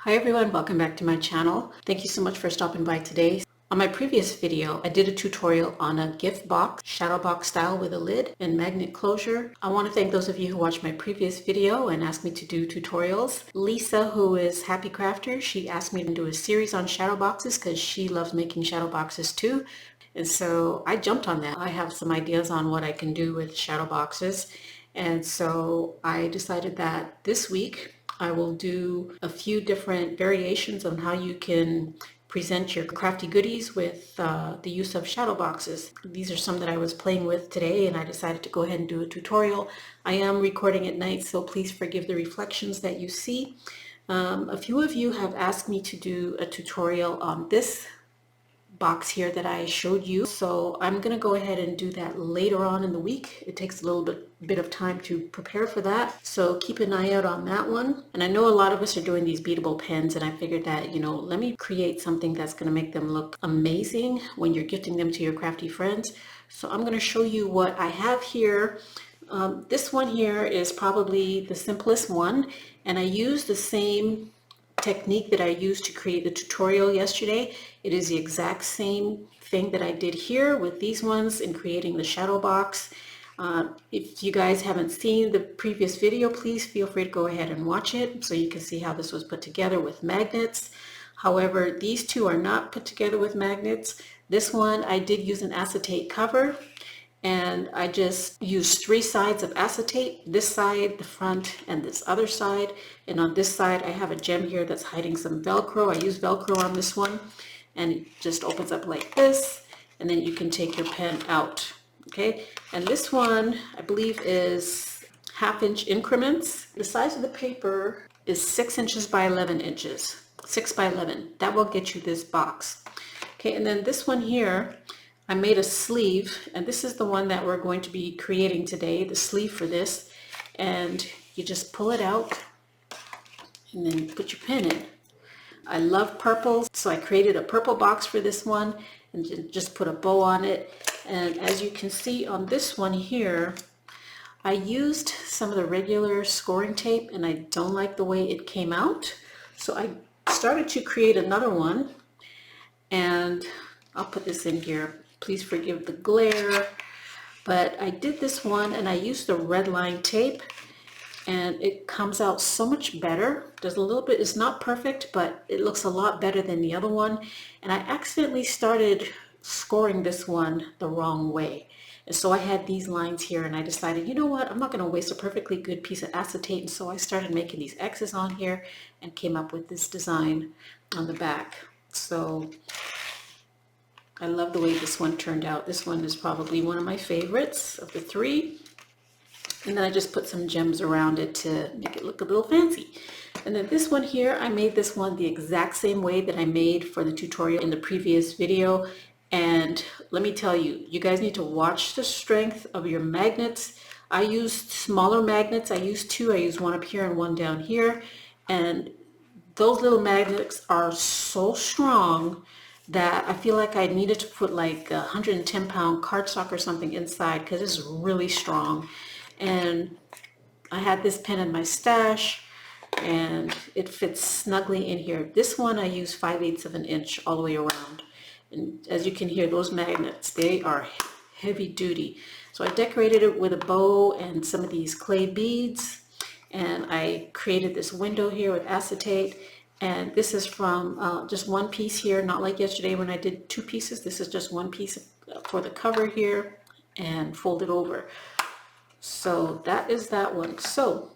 Hi everyone, welcome back to my channel. Thank you so much for stopping by today. On my previous video, I did a tutorial on a gift box, shadow box style with a lid and magnet closure. I want to thank those of you who watched my previous video and asked me to do tutorials. Lisa, who is Happy Crafter, she asked me to do a series on shadow boxes because she loves making shadow boxes too. And so I jumped on that. I have some ideas on what I can do with shadow boxes. And so I decided that this week I will do a few different variations on how you can present your crafty goodies with the use of shadow boxes. These are some that I was playing with today and I decided to go ahead and do a tutorial. I am recording at night, so please forgive the reflections that you see. A few of you have asked me to do a tutorial on this box here that I showed you, so I'm gonna go ahead and do that later on in the week. It takes a little bit of time to prepare for that, so keep an eye out on that one. And I know a lot of us are doing these beadable pens, and I figured that, let me create something that's going to make them look amazing when you're gifting them to your crafty friends. So I'm going to show you what I have here. This one here is probably the simplest one, and I use the same technique that I used to create the tutorial yesterday. It is the exact same thing that I did here with these ones in creating the shadow box. If you guys haven't seen the previous video, please feel free to go ahead and watch it so you can see how this was put together with magnets. However, these two are not put together with magnets. This one I did use an acetate cover, and I just used 3 sides of acetate, this side, the front, and this other side. And on this side I have a gem here that's hiding some Velcro. I use Velcro on this one, and it just opens up like this, and then you can take your pen out. Okay, and this one I believe is 1/2 inch increments. The size of the paper is 6 inches by 11 inches, 6 by 11. That will get you this box. Okay, and then this one here, I made a sleeve, and this is the one that we're going to be creating today, the sleeve for this. And you just pull it out and then put your pen in. I love purple, so I created a purple box for this one and just put a bow on it. And as you can see on this one here, I used some of the regular scoring tape and I don't like the way it came out. So I started to create another one, and I'll put this in here. Please forgive the glare, but I did this one and I used the red line tape, and it comes out so much better. There's a little bit, it's not perfect, but it looks a lot better than the other one. And I accidentally started scoring this one the wrong way. And so I had these lines here, and I decided, you know what, I'm not going to waste a perfectly good piece of acetate. And so I started making these X's on here and came up with this design on the back. So I love the way this one turned out. This one is probably one of my favorites of the 3. And then I just put some gems around it to make it look a little fancy. And then this one here, I made this one the exact same way that I made for the tutorial in the previous video. And let me tell you, you guys need to watch the strength of your magnets. I used smaller magnets. I used 2. I used one up here and one down here. And those little magnets are so strong that I feel like I needed to put like a 110-pound cardstock or something inside because it's really strong. And I had this pen in my stash and it fits snugly in here. This one I use 5/8 of an inch all the way around. And as you can hear, those magnets, they are heavy duty. So I decorated it with a bow and some of these clay beads. And I created this window here with acetate. And this is from just one piece here, not like yesterday when I did 2 pieces. This is just one piece for the cover here and fold it over. So that is that one. So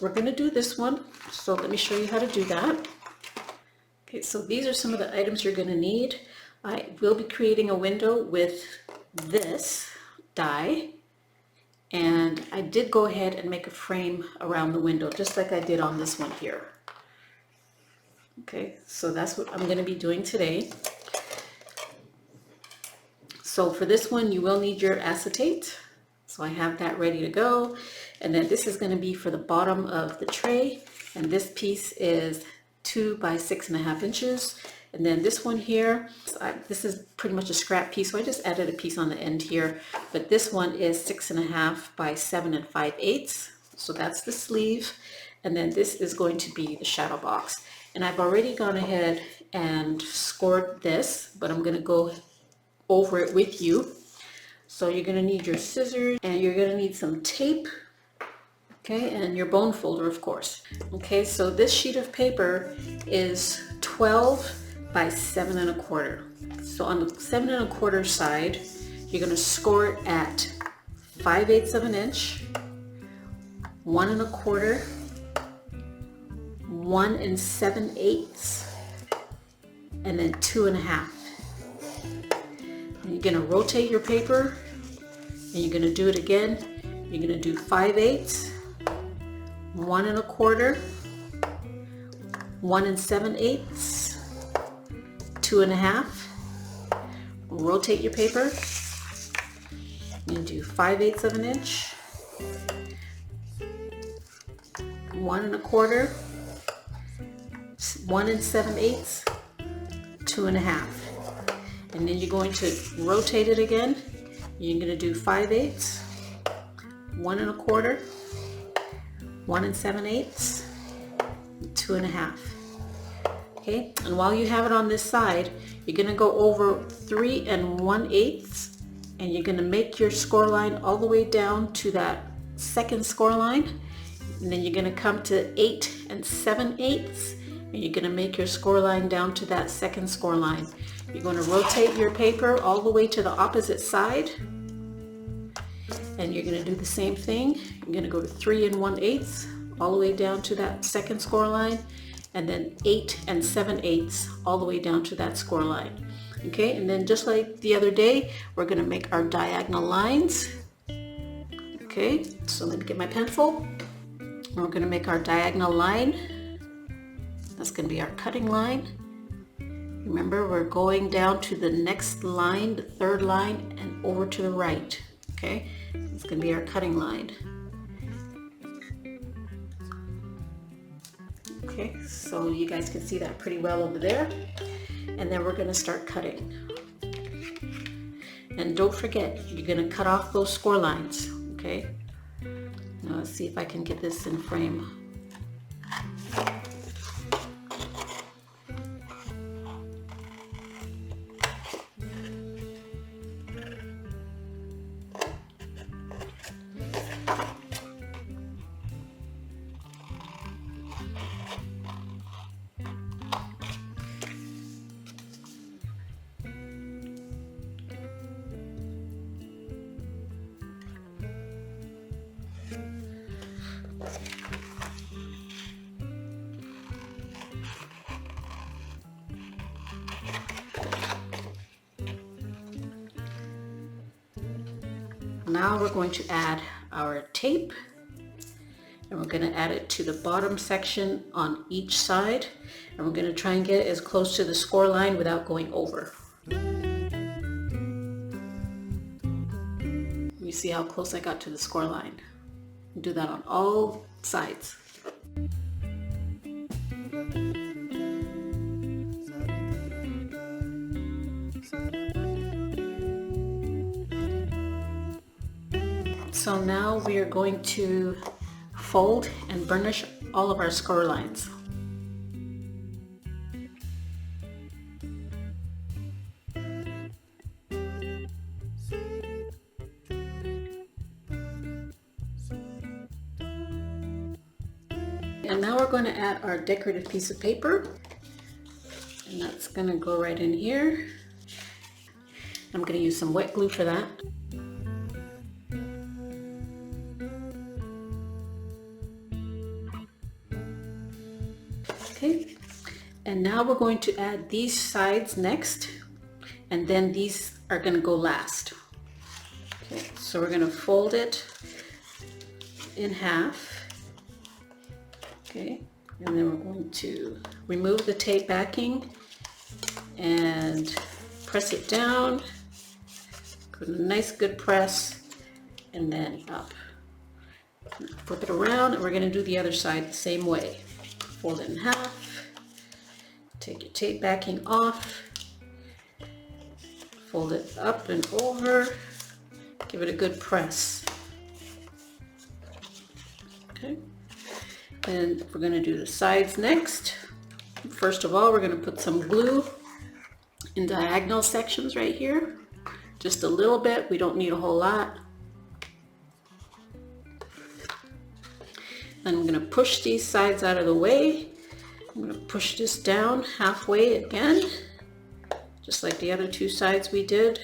we're going to do this one. So let me show you how to do that. Okay, so these are some of the items you're going to need. I will be creating a window with this die. And I did go ahead and make a frame around the window, just like I did on this one here. Okay, so that's what I'm going to be doing today. So for this one, you will need your acetate. So I have that ready to go. And then this is going to be for the bottom of the tray. And this piece is 2 by 6.5 inches. And then this one here, this is pretty much a scrap piece, so I just added a piece on the end here. But this one is 6.5 by 7 5/8. So that's the sleeve. and then this is going to be the shadow box. And I've already gone ahead and scored this, but I'm going to go over it with you. So you're going to need your scissors, and you're going to need some tape, okay, and your bone folder, of course. Okay, so this sheet of paper is 12 by 7 1/4. So on the 7 1/4 side, you're going to score it at 5/8 of an inch, 1 1/4, 1 7/8, and then 2 1/2. And you're going to rotate your paper, and you're going to do it again. You're going to do 5/8, 1 1/4, 1 7/8, 2 1/2. Rotate your paper. You do 5/8 of an inch, 1 1/4, 1 7/8, 2 1/2. And then you're going to rotate it again. You're going to do 5/8, 1 1/4, 1 7/8, 2 1/2. Okay, and while you have it on this side, you're going to go over 3 1/8, and you're going to make your score line all the way down to that second score line, and then you're going to come to 8 7/8, and you're going to make your score line down to that second score line. You're going to rotate your paper all the way to the opposite side, and you're going to do the same thing. You're going to go to 3 1/8 all the way down to that second score line, and then 8 7/8 all the way down to that score line. Okay, and then just like the other day, we're going to make our diagonal lines. Okay, so let me get my pencil. We're going to make our diagonal line. That's going to be our cutting line. Remember, we're going down to the next line, the third line, and over to the right. Okay, it's going to be our cutting line. Okay, so you guys can see that pretty well over there. And then we're going to start cutting. And don't forget, you're going to cut off those score lines. Okay, now let's see if I can get this in frame. Now we're going to add our tape, and we're going to add it to the bottom section on each side, and we're going to try and get it as close to the score line without going over. You see how close I got to the score line. Do that on all sides. So now we are going to fold and burnish all of our score lines. And now we're going to add our decorative piece of paper, and that's going to go right in here. I'm going to use some wet glue for that. Okay, and now we're going to add these sides next, and then these are going to go last. Okay, so we're going to fold it in half. Okay, and then we're going to remove the tape backing and press it down. Put a nice good press, and then up. Flip it around, and we're going to do the other side the same way. Fold it in half, take your tape backing off, fold it up and over, give it a good press. Okay, And we're going to do the sides next. First of all, we're going to put some glue in diagonal sections right here. Just a little bit, we don't need a whole lot. Then I'm going to push these sides out of the way. I'm going to push this down halfway again, just like the other two sides we did.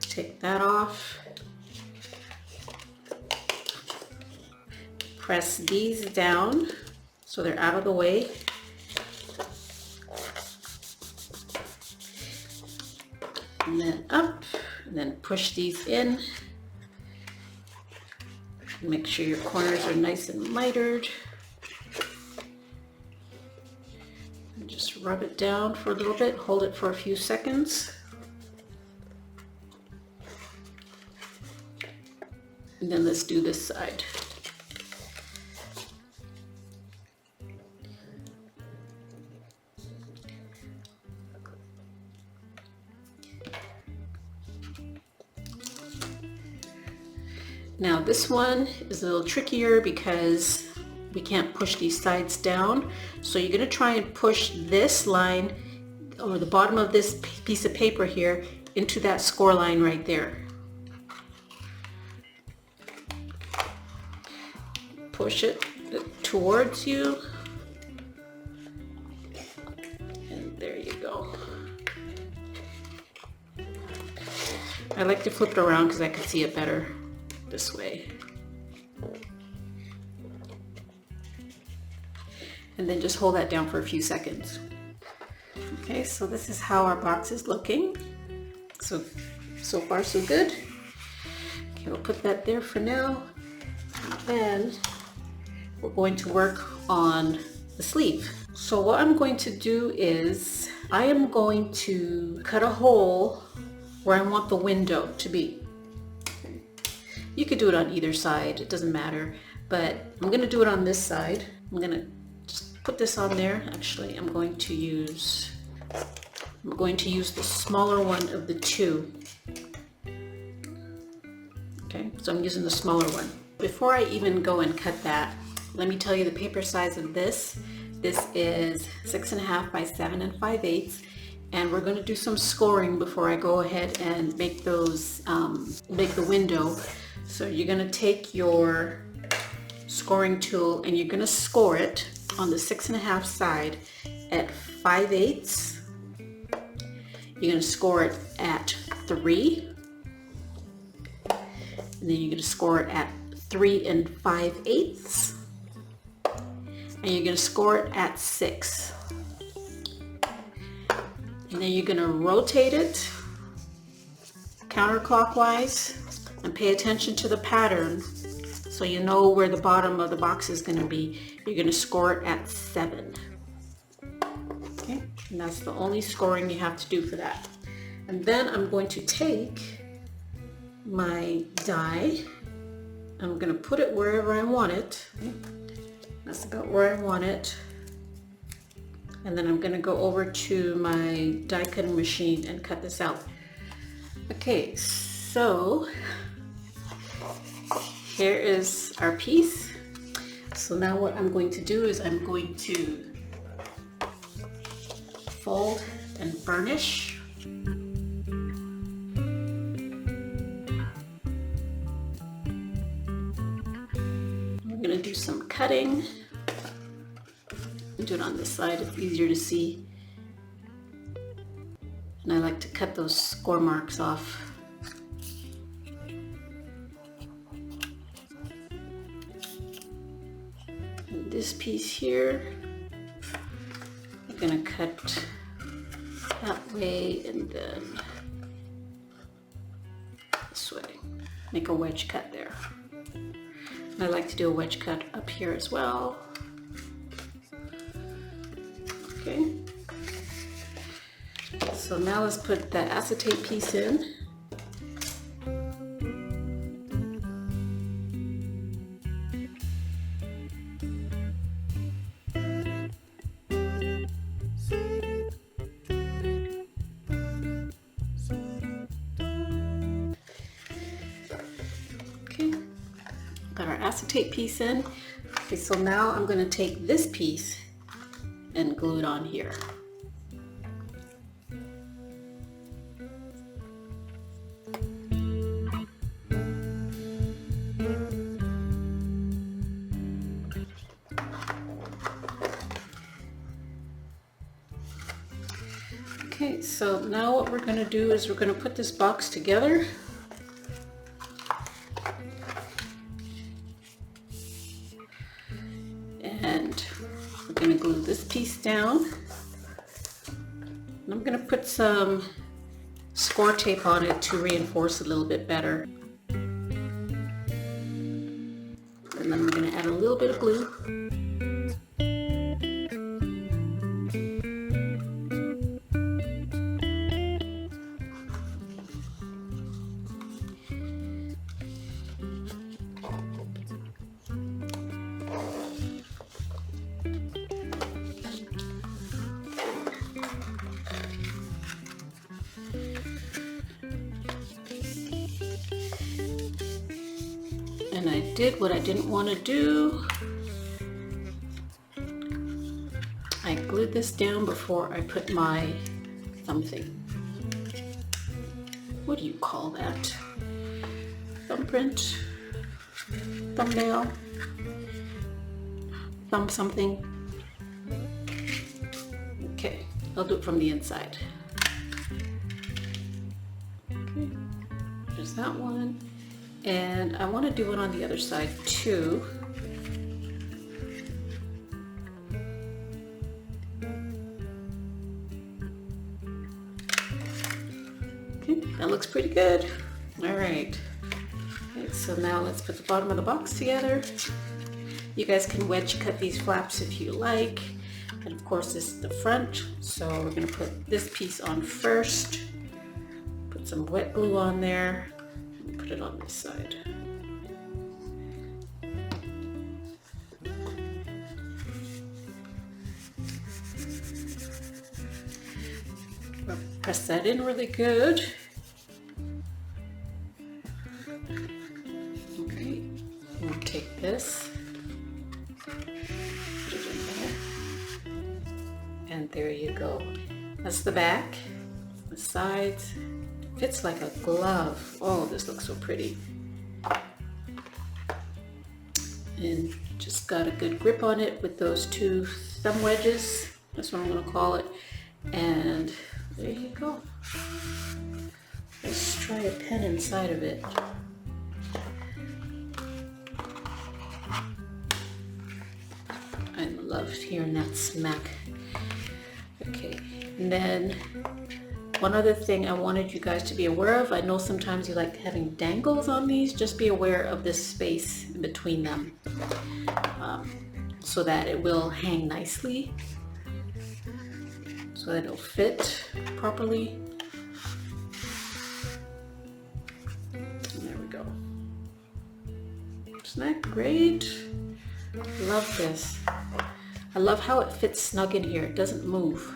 Take that off. Press these down so they're out of the way. And then up, and then push these in. Make sure your corners are nice and mitered. And just rub it down for a little bit, hold it for a few seconds. And then let's do this side. Now this one is a little trickier because we can't push these sides down. So you're going to try and push this line or the bottom of this piece of paper here into that score line right there. Push it towards you. And there you go. I like to flip it around because I can see it better this way. And then just hold that down for a few seconds. Okay, so this is how our box is looking. So far so good. Okay, we'll put that there for now. And then we're going to work on the sleeve. So what I'm going to do is I am going to cut a hole where I want the window to be. You could do it on either side, it doesn't matter, but I'm gonna do it on this side. I'm gonna just put this on there. Actually, I'm going to use the smaller one of the two. Okay, so I'm using the smaller one. Before I even go and cut that, let me tell you the paper size of this. This is 6.5 by 7 5/8. And we're going to do some scoring before I go ahead and make those, make the window. So you're going to take your scoring tool and you're going to score it on the 6.5 side at 5/8. You're going to score it at 3. And then you're going to score it at 3 5/8. And you're going to score it at 6. And then you're going to rotate it counterclockwise and pay attention to the pattern so you know where the bottom of the box is going to be. You're going to score it at 7. Okay, and that's the only scoring you have to do for that. And then I'm going to take my die. I'm going to put it wherever I want it. That's about where I want it. And then I'm going to go over to my die cutting machine and cut this out. Okay, so here is our piece. So now what I'm going to do is I'm going to fold and burnish. We're going to do some cutting. Do it on this side, it's easier to see. And I like to cut those score marks off. And this piece here, I'm gonna cut that way and then this way. Make a wedge cut there. And I like to do a wedge cut up here as well. Okay, so now let's put the acetate piece in. Okay, cut our acetate piece in. Okay, so now I'm going to take this piece and glue it on here. Okay, so now what we're going to do is we're going to put this box together. And we're going to glue this piece down. And I'm going to put some score tape on it to reinforce a little bit better. And then I'm going to add a little bit of glue. And I did what I didn't want to do. I glued this down before I put my something. What do you call that? Thumbprint? Thumbnail? Thumb something? Okay, I'll do it from the inside. Okay, there's that one. And I want to do it on the other side too. Okay, that looks pretty good. All right. Okay, so now let's put the bottom of the box together. You guys can wedge cut these flaps if you like. And of course this is the front. So we're going to put this piece on first. Put some wet glue on there. Put it on this side. Press that in really good. Okay, we'll take this, put it in there, and there you go. That's the back, the sides. Fits like a glove. Oh, this looks so pretty. And just got a good grip on it with those two thumb wedges. That's what I'm going to call it. And there you go. Let's try a pen inside of it. I loved hearing that smack. Okay, and then one other thing I wanted you guys to be aware of, I know sometimes you like having dangles on these, just be aware of this space in between them so that it will hang nicely, so that it'll fit properly. And there we go. Isn't that great? Love this. I love how it fits snug in here. It doesn't move.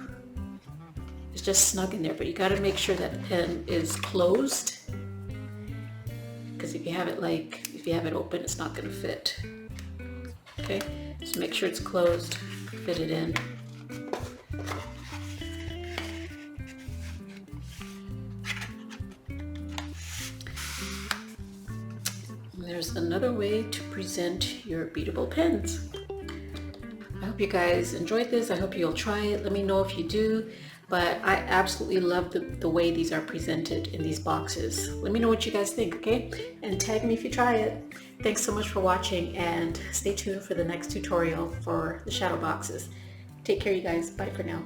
It's just snug in there, but you got to make sure that the pen is closed, because if you have it open, it's not going to fit. Okay, so make sure it's closed, fit it in. And there's another way to present your Beadable pens. I hope you guys enjoyed this. I hope you'll try it. Let me know if you do. But I absolutely love the way these are presented in these boxes. Let me know what you guys think, okay? And tag me if you try it. Thanks so much for watching, and stay tuned for the next tutorial for the shadow boxes. Take care, you guys. Bye for now.